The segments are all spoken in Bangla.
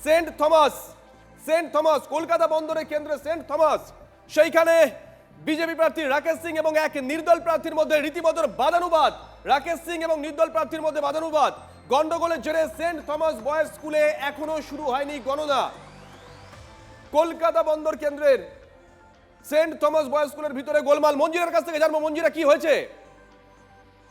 সেন্ট থমাস কলকাতা বন্দরের কেন্দ্রে সেন্ট থমাস, সেইখানে বিজেপি প্রার্থী রাকেশ সিং এবং এক নির্দল প্রার্থীর মধ্যে রীতিমতো বাদানুবাদ। রাকেশ সিং এবং নির্দল প্রার্থীর মধ্যে বাদানুবাদ, গন্ডগোলের জেরে সেন্ট থমাস বয়েজ স্কুলে এখনো শুরু হয়নি গণনা। কলকাতা বন্দর কেন্দ্রের সেন্ট থমাস বয়েজ স্কুলের ভিতরে গোলমাল। মঞ্জিরার কাছ থেকে জানবো, মঞ্জিরা কি হয়েছে?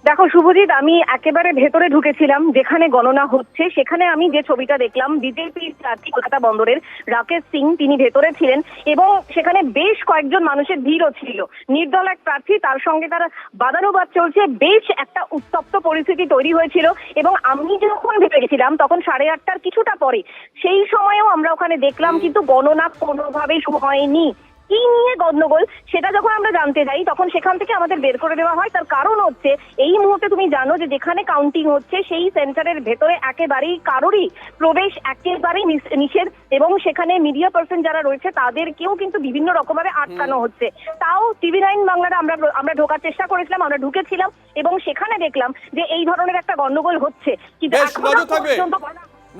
দেখো শুভজিৎ, আমি একেবারে ভেতরে ঢুকেছিলাম যেখানে গণনা হচ্ছে। সেখানে আমি যে ছবিটা দেখলাম, বিজেপির প্রার্থী কলকাতা বন্দরের রাকেশ সিং তিনি ভেতরে ছিলেন এবং সেখানে বেশ কয়েকজন মানুষের ভিড়ও ছিল। নির্দল এক প্রার্থী, তার সঙ্গে তার বাদানুবাদ চলছে, বেশ একটা উত্তপ্ত পরিস্থিতি তৈরি হয়েছিল। এবং আমি যখন ভেতরে গেছিলাম তখন 8:30টার কিছুটা পরে, সেই সময়েও আমরা ওখানে দেখলাম কিন্তু গণনা কোনোভাবেই শুরু হয়নি। কি নিয়ে গন্ডগোল সেটা যখন আমরা জানতে যাই তখন সেখান থেকে আমাদের বের করে দেওয়া হয়। তার কারণ হচ্ছে এই মুহূর্তে তুমি জানো যে যেখানে কাউন্টিং হচ্ছে সেই সেন্টারের ভেতরে একেবারেই কারোরই প্রবেশ একেবারেই নিষেধ এবং সেখানে মিডিয়া পার্সন যারা রয়েছে তাদেরকেও কিন্তু বিভিন্ন রকমভাবে আটকানো হচ্ছে। তাও TV9 বাংলাটা আমরা ঢোকার চেষ্টা করেছিলাম, আমরা ঢুকেছিলাম এবং সেখানে দেখলাম যে এই ধরনের একটা গন্ডগোল হচ্ছে। কিন্তু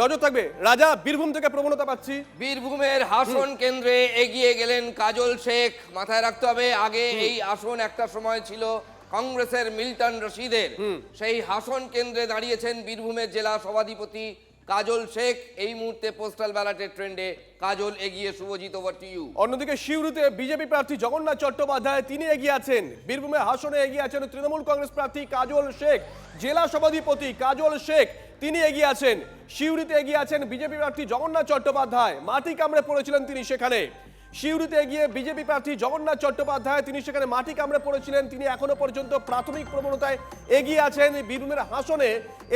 নজর থাকবে। রাজা, বীরভূম থেকে প্রবণতা পাচ্ছি। বীরভূমের হাসন কেন্দ্রে এগিয়ে গেলেন কাজল শেখ। মাথায় রাখতে হবে, আগে এই আসন একটা সময় ছিল কংগ্রেসের মিল্টন রশিদের। সেই হাসন কেন্দ্রে দাঁড়িয়েছেন বীরভূমের জেলা সভাধিপতি কাজল শেখ। এই মুহূর্তে পোস্টাল ব্যালটের ট্রেন্ডে কাজল এগিয়ে। Shubhajit, over to you. অন্যদিকে সিউড়িতে বিজেপি প্রার্থী জগন্নাথ চট্টোপাধ্যায় তিনি এগিয়ে আছেন। বীরভূমে হাসনে এগিয়ে আছেন তৃণমূল কংগ্রেস প্রার্থী কাজল শেখ। জেলা সভাধিপতি কাজল শেখ তিনি এগিয়ে আছেন। সিউড়িতে এগিয়ে আছেন বিজেপি প্রার্থী জগন্নাথ চট্টোপাধ্যায়। মাটি কামড়ে পড়েছিলেন তিনি সেখানে। সিউড়িতে এগিয়ে বিজেপি প্রার্থী জগন্নাথ চট্টোপাধ্যায় তিনি সেখানে মাটি কামড়ে পড়েছিলেন। তিনি এখনো পর্যন্ত প্রাথমিক প্রবণতায় এগিয়ে আছেন। বীরভূমের হাসনে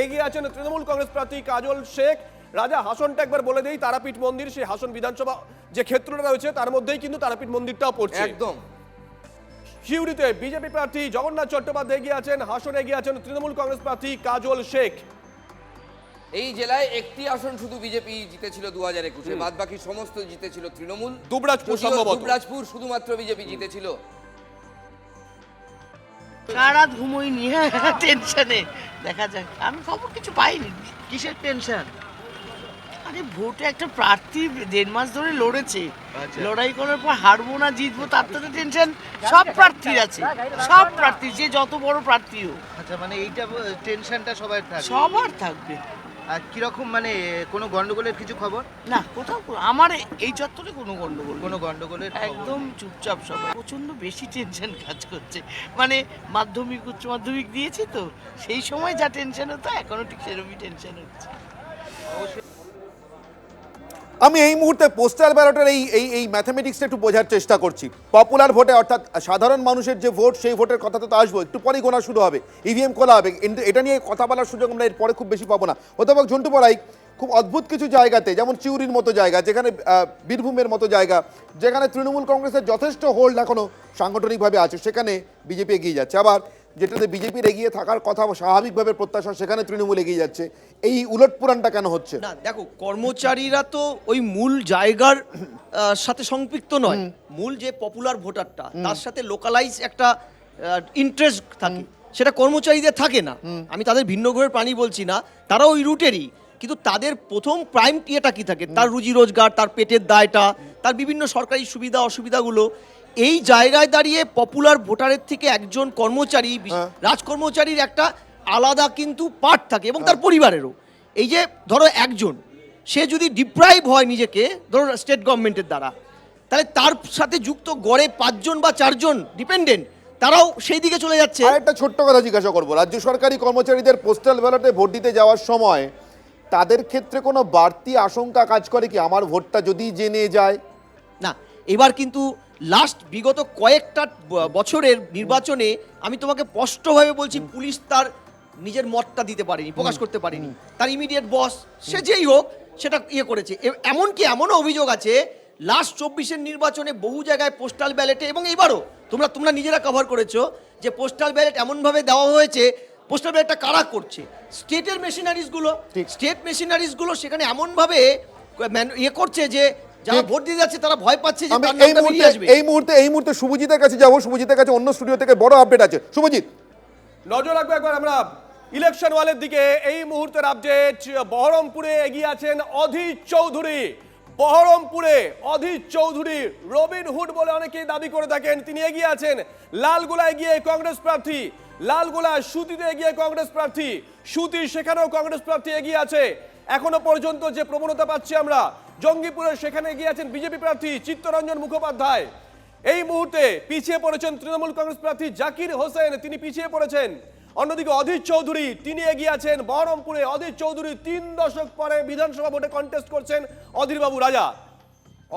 এগিয়ে আছেন তৃণমূল কংগ্রেস প্রার্থী কাজল শেখ। রাজা, হাসনটা একবার বলে দেই, তারাপীঠ মন্দির, সেই হাসন বিধানসভা যে ক্ষেত্রটা রয়েছে তার মধ্যেই কিন্তু তারাপীঠ মন্দিরটাও পড়ছে একদম। সিউড়িতে বিজেপি প্রার্থী জগন্নাথ চট্টোপাধ্যায় এগিয়ে আছেন, হাসনে এগিয়ে আছেন তৃণমূল কংগ্রেস প্রার্থী কাজল শেখ। এই জেলায় একটি আসন শুধু বিজেপি জিতেছিল 2021-এ, বাদ বাকি সমস্ত জিতেছিল তৃণমূল। দুবরাজপুর শুধুমাত্র বিজেপি জিতেছিল। সারা ঘুমোইনি, টেনশনে। দেখা যাক, আমি খবর কিছু পাইনি। কিসের টেনশন? আরে ভোটে একটা প্রার্থী 1.5 মাস ধরে লড়েছে, লড়াই করার পর হারবো না জিতবো তার তো টেনশন সব প্রার্থীর আছে, সব প্রার্থী যে যত বড় প্রার্থী হোক। আচ্ছা, মানে এইটা টেনশনটা সবার থাকবে। আর কিরকম, মানে কোনো গন্ডগোলের কিছু খবর? না, কোথাও আমার এই চত্বরে কোনো গন্ডগোলের একদম চুপচাপ সবাই। প্রচন্ড বেশি টেনশন কাজ করছে, মানে মাধ্যমিক উচ্চ মাধ্যমিক দিয়েছি তো সেই সময় যা টেনশন হতো এখনো ঠিক সেরকমই টেনশন হচ্ছে। আমি এই মুহূর্তে পোস্টাল ব্যালটের এই ম্যাথামেটিক্সটা একটু বোঝার চেষ্টা করছি। পপুলার ভোটে, অর্থাৎ সাধারণ মানুষের যে ভোট, সেই ভোটের কথাতে তো আসবো, একটু পরেই গোনা শুরু হবে, ইভিএম খোলা হবে, কিন্তু এটা নিয়ে কথা বলার সুযোগ আমরা এরপরে খুব বেশি পাবো না। অধ্যাপক ঝন্টু পড়াই, খুব অদ্ভুত কিছু জায়গাতে, যেমন চিউরির মতো জায়গা, যেখানে বীরভূমের মতো জায়গা, যেখানে তৃণমূল কংগ্রেসের যথেষ্ট হোল্ড এখনো সাংগঠনিকভাবে আছে, সেখানে বিজেপি এগিয়ে যাচ্ছে। আবার যেটাতে বিজেপির এগিয়ে থাকার কথা স্বাভাবিকভাবে প্রত্যাশা, সেখানে তৃণমূল এগিয়ে যাচ্ছে। এই উলটপুরানটা কেন হচ্ছে? না দেখো, কর্মচারীরা তো ওই মূল জায়গার সাথে সম্পৃক্ত নয়। মূল যে পপুলার ভোটারটা, তার সাথে লোকালাইজ একটা ইন্টারেস্ট থাকে, সেটা কর্মচারীদের থাকে না। আমি তাদের ভিন্ন গ্রহের প্রাণী বলছি না, তারাও ওই রুটেরই, কিন্তু তাদের প্রথম প্রাইম ইয়েটা কি থাকে, তার রুজি রোজগার, তার পেটের দায়টা, তার বিভিন্ন সরকারি সুবিধা অসুবিধাগুলো। এই জায়গায় দাঁড়িয়ে পপুলার ভোটারের থেকে একজন কর্মচারী, রাজকর্মচারীর একটা আলাদা কিন্তু পার্ট থাকে, এবং তার পরিবারেরও। এই যে ধরো একজন, সে যদি ডিপ্রাইভ হয় নিজেকে, ধরো স্টেট গভর্নমেন্টের দ্বারা, তাহলে তার সাথে যুক্ত গড়ে 5 জন বা 4 জন ডিপেন্ডেন্ট, তারাও সেই দিকে চলে যাচ্ছে। আর একটা ছোট্ট কথা জিজ্ঞাসা করবো, রাজ্য সরকারি কর্মচারীদের পোস্টাল ব্যালটে ভোট দিতে যাওয়ার সময় তাদের ক্ষেত্রে কোনো বাড়তি আশঙ্কা কাজ করে কি, আমার ভোটটা যদি জেনে যায়? না, এবার কিন্তু লাস্ট বিগত কয়েকটা বছরের নির্বাচনে আমি তোমাকে স্পষ্টভাবে বলছি, পুলিশ তার নিজের মতটা দিতে পারেনি, প্রকাশ করতে পারেনি। তার ইমিডিয়েট বস, সে যেই হোক, সেটা করেছে। এমনকি এমনও অভিযোগ আছে, লাস্ট 24-এর নির্বাচনে বহু জায়গায় পোস্টাল ব্যালটে, এবং এবারও তোমরা নিজেরা কভার করেছো, যে পোস্টাল ব্যালট এমনভাবে দেওয়া হয়েছে, পোস্টাল ব্যালটটা কারা করছে, স্টেটের মেশিনারিজগুলো সেখানে এমনভাবে করছে যে যারা ভোট দিতে যাচ্ছে তারা ভয় পাচ্ছে যে তার নামটা বেরিয়ে আসবে। এই মুহূর্তে শুভজিতের কাছে যাবো। শুভজিতের কাছে অন্য স্টুডিও থেকে বড় আপডেট আছে। শুভজিৎ, নজর রাখবো একবার আমরা ইলেকশন ওয়ালের দিকে এই মুহূর্তের আপডেট। বহরমপুরে এগিয়ে আছেন অধীর চৌধুরী। বহরমপুরে অধীর চৌধুরী রবিনহুড বলে অনেকেই দাবি করে থাকেন, তিনি এগিয়ে আছেন। লালগোলায় গিয়ে কংগ্রেস প্রার্থী, লালগোলা সুতিতে এগিয়ে কংগ্রেস প্রার্থী, সুতি সেখানেও কংগ্রেস প্রার্থী এগিয়ে আছে। এখনো পর্যন্ত যে প্রবণতা পাচ্ছি আমরা, জঙ্গিপুরে সেখানে এগিয়ে আছেন বিজেপি প্রার্থী চিত্তরঞ্জন মুখোপাধ্যায়। এই মুহূর্তে পিছিয়ে পড়েছেন তৃণমূল কংগ্রেস প্রার্থী জাকির হোসেন, তিনি পিছিয়ে পড়েছেন। অন্যদিকে অধীর চৌধুরী তিনি এগিয়ে আছেন বহরমপুরে। অধীর চৌধুরী 3 দশক পরে বিধানসভা ভোটে কন্টেস্ট করছেন অধীর বাবু রাজা।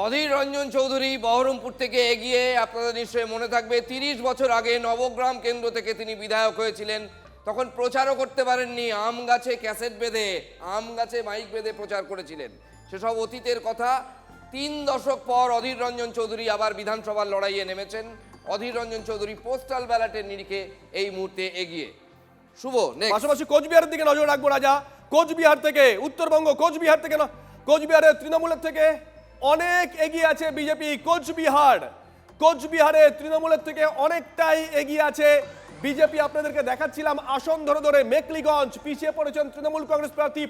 অধীর রঞ্জন চৌধুরী বহরমপুর থেকে এগিয়ে, আপনাদের নিশ্চয়ই মনে থাকবে 30 বছর আগে নবগ্রাম কেন্দ্র থেকে তিনি বিধায়ক হয়েছিলেন। তখন প্রচারও করতে পারেননি, আম গাছে ক্যাসেট বেঁধে, আম গাছে মাইক বেঁধে প্রচার করেছিলেন। সেসব অতীতের কথা। 3 দশক পর অধীর রঞ্জন চৌধুরী আবার বিধানসভার লড়াইয়ে নেমেছেন। অধীর রঞ্জন চৌধুরী পোস্টাল ব্যালটের নিরিখে এই মুহূর্তে এগিয়ে। শুভ, next। পাশাপাশি কোচবিহারের দিকে নজর রাখবো রাজা। কোচবিহার থেকে উত্তরবঙ্গ, কোচবিহার থেকে কোচবিহারের তৃণমূলের থেকে অনেক এগিয়ে আছে বিজেপি। কোচবিহারে তৃণমূলের থেকে অনেকটাই এগিয়ে আছে বিজেপি। আপনাদেরকে দেখাচ্ছিলাম আসন ধরে ধরে। মেকলিগঞ্জ পিছিয়ে পড়েছেন তৃণমূল কংগ্রেস প্রার্থী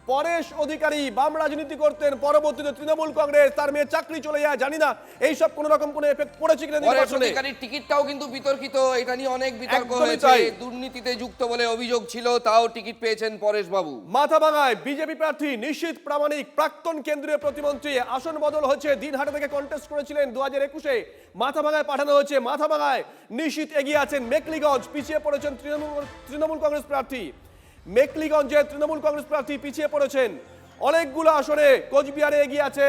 পরেশ অধিকারী বাম রাজনীতি করতেন, পরবর্তীতে তৃণমূল কংগ্রেস, তার মেয়ে চাকরি চলে যায়। জানি না এই সব কোন রকম কোন এফেক্ট পড়েছে কিনা পরেশ নির্বাচনে। অধিকারীর টিকিটটাও কিন্তু বিতর্কিত, এটা নিয়ে অনেক বিতর্ক একদমই হয়েছে। তাই। দুর্নীতিতে যুক্ত বলে অভিযোগ ছিল, তাও টিকিট পেয়েছেন পরেশ বাবু। মাথাভাঙায় বিজেপি প্রার্থী নিশীথ প্রামাণিক, প্রাক্তন কেন্দ্রীয় প্রতিমন্ত্রী, আসন বদল হচ্ছে। দিনহাটা থেকে কন্টেস্ট করেছিলেন 2021-এ, মাথাভাঙায় পাঠানো হয়েছে। মাথাভাঙায় নিশীথ এগিয়ে আছেন। মেকলিগঞ্জ পিছিয়ে পড়েছেন তৃণমূল কংগ্রেস প্রার্থী। মেকলিগঞ্জে তৃণমূল কংগ্রেস প্রার্থী পিছিয়ে পড়েছেন। অনেকগুলো আসনে কোচবিহারে এগিয়ে আছে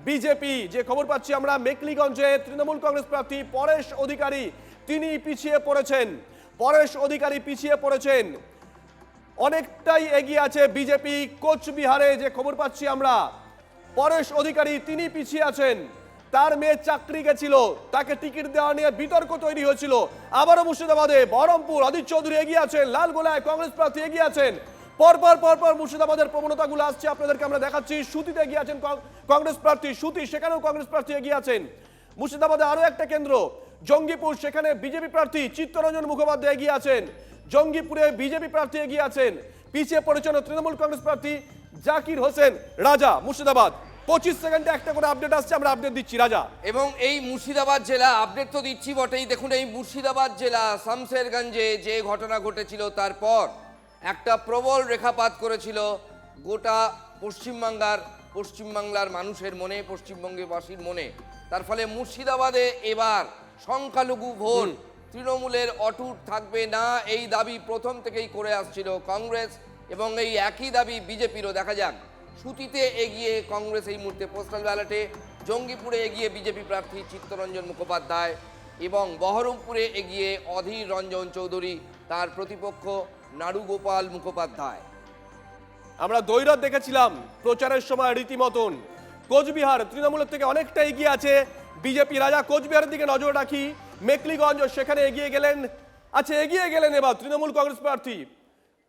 বিজেপি। যে খবর পাচ্ছি আমরা, মেকলিগঞ্জে তৃণমূল কংগ্রেস প্রার্থী পরেশ অধিকারী তিনি পিছিয়ে পড়েছেন। অনেকটাই এগিয়ে আছে বিজেপি। কোচবিহারে যে খবর পাচ্ছি আমরা, পরেশ অধিকারী তিনি পিছিয়ে আছেন। তার মেয়ে চাকরি গেছিল, তাকে টিকিট দেওয়া নিয়ে বিতর্ক তৈরি হয়েছিল। আবারও মুর্শিদাবাদে বহরমপুর অধীর চৌধুরী এগিয়ে আছেন। লালগোলায় কংগ্রেস প্রার্থী এগিয়ে আছেন। পরপর মুর্শিদাবাদের প্রবণতাগুলো আসছে, আপনাদেরকে আমরা দেখাচ্ছি। সুতিতে এগিয়ে আছেন কংগ্রেস প্রার্থী, সুতি সেখানেও কংগ্রেস প্রার্থী এগিয়ে আছেন। মুর্শিদাবাদে আরো একটা কেন্দ্র জঙ্গিপুর, সেখানে বিজেপি প্রার্থী চিত্তরঞ্জন মুখোপাধ্যায় এগিয়ে আছেন। জঙ্গিপুরে বিজেপি প্রার্থী এগিয়ে আছেন। পিছিয়ে পড়েছেন তৃণমূল কংগ্রেস প্রার্থী জাকির হোসেন। রাজা, মুর্শিদাবাদ 25 সেকেন্ডে একটা করে আপডেট আসছে, আমরা আপডেট দিচ্ছি রাজা। এবং এই মুর্শিদাবাদ জেলা আপডেট তো দিচ্ছি বটেই। দেখুন, এই মুর্শিদাবাদ জেলা শামশেরগঞ্জে যে ঘটনা ঘটেছিল, তারপর একটা প্রবল রেখাপাত করেছিল গোটা পশ্চিমবাংলার মানুষের মনে, পশ্চিমবঙ্গবাসীর মনে। তার ফলে মুর্শিদাবাদে এবার সংখ্যালঘু ভোট তৃণমূলের অটুট থাকবে না, এই দাবি প্রথম থেকেই করে আসছিল কংগ্রেস, এবং এই একই দাবি বিজেপিরও। দেখা যাক, সুতিতে এগিয়ে কংগ্রেস এই মুহূর্তে পোস্টাল ব্যালটে, জঙ্গিপুরে এগিয়ে বিজেপি প্রার্থী চিত্তরঞ্জন মুখোপাধ্যায়, এবং বহরমপুরে এগিয়ে অধীর রঞ্জন চৌধুরী, তার প্রতিপক্ষ নাড়ুগোপাল মুখোপাধ্যায়। আমরা দৈরত দেখেছিলাম প্রচারের সময় রীতিমতন। কোচবিহার তৃণমূলের থেকে অনেকটা এগিয়ে আছে বিজেপি। রাজা, কোচবিহারের দিকে নজর রাখি। মেকলিগঞ্জ সেখানে এগিয়ে গেলেন এবার তৃণমূল কংগ্রেস প্রার্থী।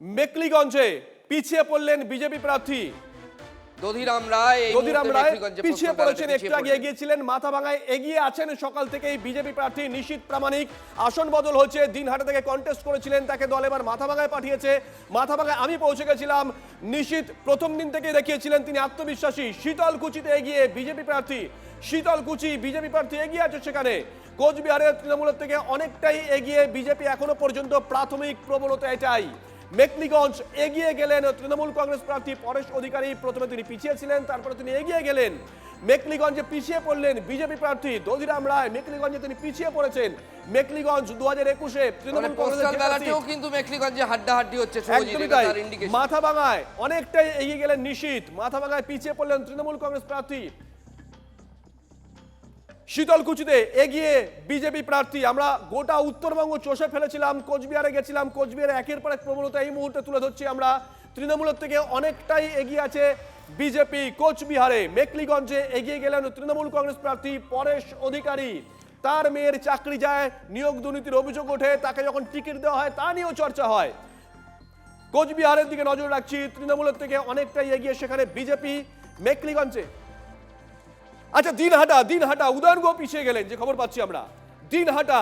মেকলিগঞ্জে পিছিয়ে পড়লেন বিজেপি প্রার্থী দধিরাম রায় পিছিয়ে পড়েছেন, একটু আগে এগিয়েছিলেন। মাথাভাঙায় এগিয়ে আছেন সকাল থেকেই বিজেপি প্রার্থী নিশীথ প্রামাণিক। আসন বদল হচ্ছে, দিনহাটা থেকে কন্টেস্ট করেছিলেন, তাকে দল এবার মাথাভাঙায় পাঠিয়েছে। মাথাভাঙায় আমি পৌঁছে গেছিলাম। নিশীথ প্রথম দিন থেকে দেখিয়েছিলেন তিনি আত্মবিশ্বাসী। শীতলকুচিতে এগিয়ে বিজেপি প্রার্থী, শীতলকুচি বিজেপি প্রার্থী এগিয়ে আছে সেখানে। কোচবিহারের তৃণমূলের থেকে অনেকটাই এগিয়ে বিজেপি, এখনো পর্যন্ত প্রাথমিক প্রবণতা এটাই। মেকলিগঞ্জ এগিয়ে গেলেন তৃণমূল কংগ্রেস প্রার্থী পরেশ অধিকারী। প্রথমে তিনি পিছিয়ে ছিলেন, তারপরে তিনি এগিয়ে গেলেন। মেকলিগঞ্জে পিছিয়ে পড়লেন বিজেপি প্রার্থী দধিরাম রায়। মেকলিগঞ্জে তিনি পিছিয়ে পড়েছেন। মেকলিগঞ্জ 2021-এ তৃণমূল কংগ্রেসের কিন্তু মেকলিগঞ্জে হাড্ডাহাড্ডি হচ্ছে। একদমই তাই। মাথাভাঙায় অনেকটাই এগিয়ে গেলেন নিশীথ, মাথাভাঙায় পিছিয়ে পড়লেন তৃণমূল কংগ্রেস প্রার্থী। শীতলকুচিতে এগিয়ে বিজেপি প্রার্থী। আমরা গোটা উত্তরবঙ্গ চষে ফেলেছিলাম, কোচবিহারে গেছিলাম। কোচবিহারে একের পর এক প্রবণতা এই মুহূর্তে তুলে ধরছি আমরা। তৃণমূলের থেকে অনেকটাই এগিয়ে আছে বিজেপি কোচবিহারে। মেকলিগঞ্জে এগিয়ে গেলেন তৃণমূল কংগ্রেস প্রার্থী পরেশ অধিকারী। তার মেয়ের চাকরি যায়, নিয়োগ দুর্নীতির অভিযোগ ওঠে, তাকে যখন টিকিট দেওয়া হয় তা নিয়েও চর্চা হয়। কোচবিহারের দিকে নজর রাখছি, তৃণমূলের থেকে অনেকটাই এগিয়ে সেখানে বিজেপি। মেকলিগঞ্জে দিনহাটা উদয়নগো পিছিয়ে গেলেন, যে খবর পাচ্ছি আমরা। দিনহাটা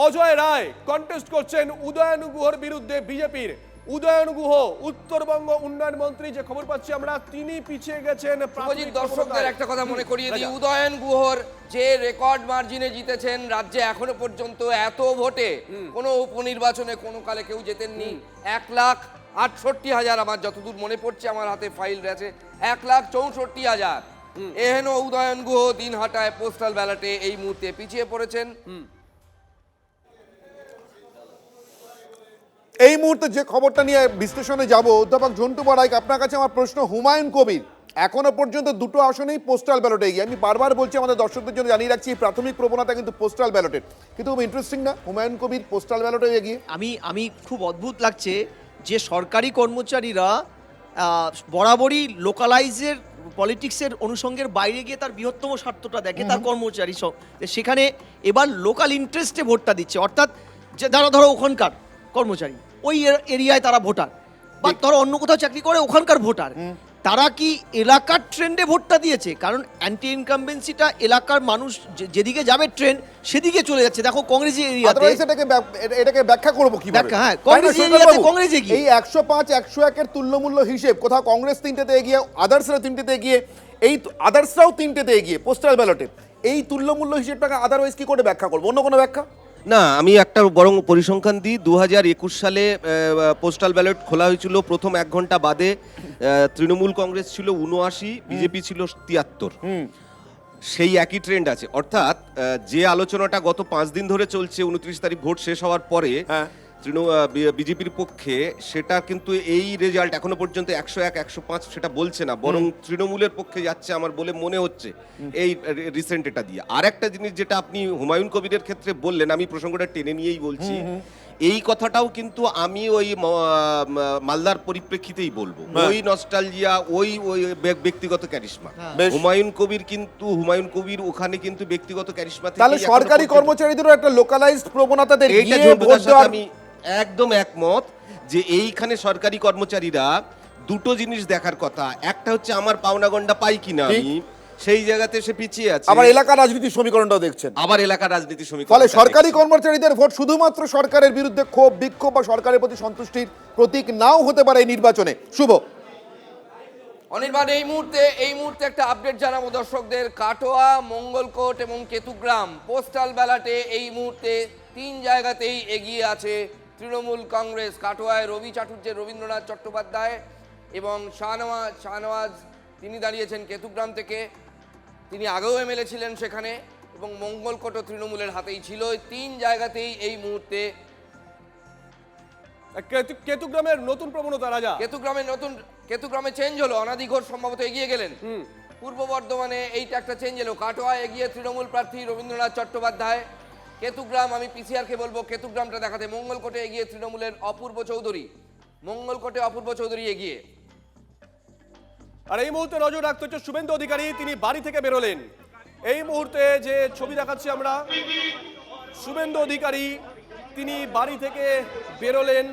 অজয় রায় কন্টেস্ট করছেন উদয়ন গুহর বিরুদ্ধে বিজেপির। উদয়ন গুহ উত্তরবঙ্গ উন্নয়ন মন্ত্রী, যে খবর পাচ্ছি আমরা, তিনি পিছিয়ে গেছেন। শুভজিৎ, দর্শকদের একটা কথা মনে করিয়ে দিই, উদয়ন গুহর যে রেকর্ড মার্জিনে জিতেছেন রাজ্যে এখনো পর্যন্ত এত ভোটে কোনো উপনির্বাচনে কোনো কালে কেউ জেতেননি। 1,68,000, আমার যতদূর মনে পড়ছে, আমার হাতে ফাইল আছে, 1,64,000 এহেন উদয়ন গুহ দিনহাটায় পোস্টাল ব্যালটে এই মুহূর্তে পিছিয়ে পড়েছেন। এই মুহূর্তে যে খবরটা নিয়ে বিশ্লেষণে যাব, অধ্যাপক ঝন্টু বড়াইক, আপনার কাছে আমার প্রশ্ন। হুমায়ুন কবির এখনো পর্যন্ত দুটো আসনেই পোস্টাল ব্যালটে এগিয়ে। আমি বারবার বলছি, আমাদের দর্শকদের জন্য জানিয়ে রাখছি, এই প্রাথমিক প্রবণতা কিন্তু পোস্টাল ব্যালটের, কিন্তু খুব ইন্টারেস্টিং না হুমায়ুন কবির পোস্টাল ব্যালটে এগিয়ে? আমি খুব অদ্ভুত লাগছে যে সরকারি কর্মচারীরা বরাবরই লোকালাইজের পলিটিক্সের অনুষঙ্গের বাইরে গিয়ে তার বৃহত্তম স্বার্থটা দেখে তার কর্মচারী সেখানে এবার লোকাল ইন্টারেস্টে ভোটটা দিচ্ছে। অর্থাৎ যে ধরো ওখানকার কর্মচারী, ওই এরিয়ায় তারা ভোটার, বা ধরো অন্য কোথাও চাকরি করে ওখানকার ভোটার, তারা কি এলাকার ট্রেন্ডে ভোটটা দিয়েছে? কারণ অ্যান্টি ইনকামবেন্সিটা এলাকার মানুষ যেদিকে যাবে ট্রেন্ড সেদিকে চলে যাচ্ছে। দেখো কংগ্রেস এরিয়াতে এটাকে ব্যাখ্যা করবো কিভাবে? হ্যাঁ, কংগ্রেস এরিয়াতে কংগ্রেস এগিয়ে। এই 105, 101-এর তুল্যমূল্য হিসেব, কোথাও কংগ্রেস 3টেতে এগিয়ে, আদার্সরা 3টেতে এগিয়ে, এই আদার্সরাও 3টেতে এগিয়ে পোস্টাল ব্যালটে। এই তুল্যমূল্য হিসেবটাকে আদারওয়াইজ কি করে ব্যাখ্যা করবো? অন্য কোনো ব্যাখ্যা? না, আমি একটা বরং পরিসংখ্যান দিই। 2021 সালে পোস্টাল ব্যালট খোলা হয়েছিল, প্রথম 1 ঘন্টা বাদে তৃণমূল কংগ্রেস ছিল 79, বিজেপি ছিল 73। সেই একই ট্রেন্ড আছে। অর্থাৎ যে আলোচনাটা গত 5 দিন ধরে চলছে, 29 তারিখ ভোট শেষ হওয়ার পরে বিজেপির পক্ষে, সেটা কিন্তু এই রেজাল্ট এখনো পর্যন্ত 101, 105 সেটা বলছে না, বরং তৃণমূলের পক্ষে যাচ্ছে আমার বলে মনে হচ্ছে এই রিসেন্ট এটা দিয়ে। আর একটা জিনিস যেটা আপনি হুমায়ুন কবিরের ক্ষেত্রে বললেন, আমি প্রসঙ্গটা টেনে নিয়েই বলছি, এই কথাটাও কিন্তু আমি ওই মালদার পরিপ্রেক্ষিতেই বলবো। ওই নস্টালজিয়া, ওই ব্যক্তিগত ক্যারিশমা। হুমায়ুন কবির ওখানে কিন্তু ব্যক্তিগত ক্যারিশমা থেকে, তাহলে সরকারি কর্মচারীদেরও একটা লোকালাইজড প্রবণতাদের আমি একদম একমত যে এইখানে সরকারি কর্মচারীরা দুটো জিনিস দেখার কথা। একটা হচ্ছে আমার পাওনা গন্ডা পাই কিনা, আমি সেই জায়গাতে সে পিছিয়ে আছে। আবার এলাকার রাজনীতির সমীকরণটাও দেখছেন, আবার এলাকার রাজনীতির সমীকরণ। ফলে সরকারি কর্মচারীদের ভোট শুধুমাত্র সরকারের বিরুদ্ধে ক্ষোভ, বিক্ষোভ বা সরকারের প্রতি সন্তুষ্টির প্রতীক নাও হতে পারে এই নির্বাচনে। শুভ অনির্বাণ, এই মুহূর্তে একটা আপডেট জানাবো দর্শকদের। কাটোয়া, মঙ্গলকোট এবং কেতুগ্রাম পোস্টাল ব্যালটে এই মুহূর্তে 3 জায়গাতেই এগিয়ে আছে তৃণমূল কংগ্রেস। কাটোয়ায় রবি চাটুর্যের রবীন্দ্রনাথ চট্টোপাধ্যায় এবং শাহনওয়াজ, তিনি দাঁড়িয়েছেন কেতুগ্রাম থেকে, তিনি আগেও এমএলএ ছিলেন সেখানে, এবং মঙ্গলকোটও তৃণমূলের হাতেই ছিল। 3 জায়গাতেই এই মুহূর্তে কেতুগ্রামের নতুন প্রবণতা। রাজা, কেতুগ্রামে চেঞ্জ হলো, অনাদি ঘোষ সম্ভবত এগিয়ে গেলেন। পূর্ব বর্ধমানে এইটা একটা চেঞ্জ এলো, কাটোয়ায় এগিয়ে তৃণমূল প্রার্থী রবীন্দ্রনাথ চট্টোপাধ্যায়। কেতুগ্রাম, আমি পিসিআরকে বলবো কেতুগ্রামটা দেখাতে। মঙ্গলকোটে এগিয়ে তৃণমূলের অপূর্ব চৌধুরী, মঙ্গলকোটে অপূর্ব চৌধুরী এগিয়ে। আর এই মুহূর্তে নজর রাখতে হচ্ছে শুভেন্দু অধিকারী, তিনি বাড়ি থেকে বেরোলেন। এই মুহূর্তে যে ছবি দেখাচ্ছি আমরা, শুভেন্দু অধিকারী তিনি বাড়ি থেকে বেরোলেন।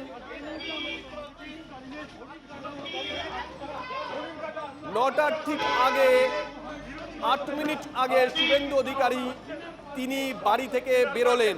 নটার ঠিক আগে, 8 মিনিট আগে শুভেন্দু অধিকারী তিনি বাড়ি থেকে বেরোলেন।